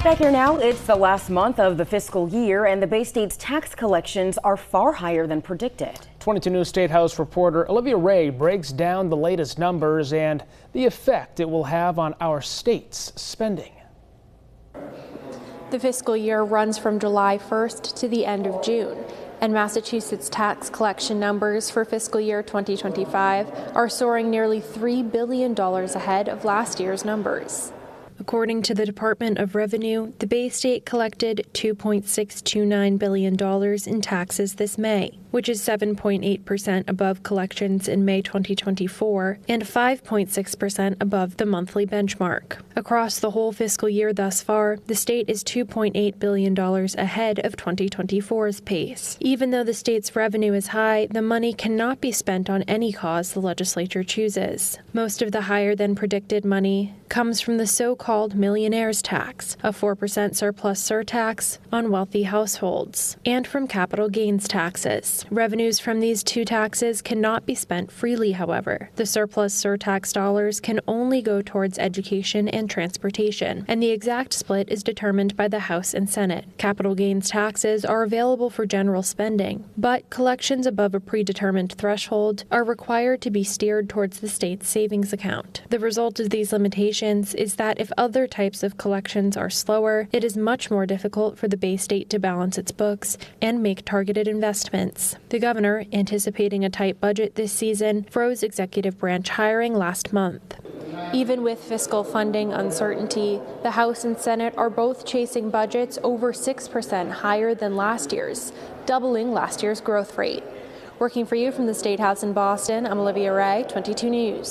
Back here now, it's the last month of the fiscal year, and the Bay State's tax collections are far higher than predicted. 22 News State House reporter Olivia Ray breaks down the latest numbers and the effect it will have on our state's spending. The fiscal year runs from July 1st to the end of June, and Massachusetts tax collection numbers for fiscal year 2025 are soaring nearly $3 billion ahead of last year's numbers. According to the Department of Revenue, the Bay State collected $2.629 billion in taxes this May, which is 7.8% above collections in May 2024 and 5.6% above the monthly benchmark. Across the whole fiscal year thus far, the state is $2.8 billion ahead of 2024's pace. Even though the state's revenue is high, the money cannot be spent on any cause the legislature chooses. Most of the higher-than-predicted money comes from the so-called millionaire's tax, a 4% surplus surtax on wealthy households, and from capital gains taxes. Revenues from these two taxes cannot be spent freely, however. The surplus surtax dollars can only go towards education and transportation, and the exact split is determined by the House and Senate. Capital gains taxes are available for general spending, but collections above a predetermined threshold are required to be steered towards the state's savings account. The result of these limitations is that if other types of collections are slower, it is much more difficult for the Bay State to balance its books and make targeted investments. The governor, anticipating a tight budget this season, froze executive branch hiring last month. Even with fiscal funding uncertainty, the House and Senate are both chasing budgets over 6% higher than last year's, doubling last year's growth rate. Working for you from the State House in Boston, I'm Olivia Ray, 22 News.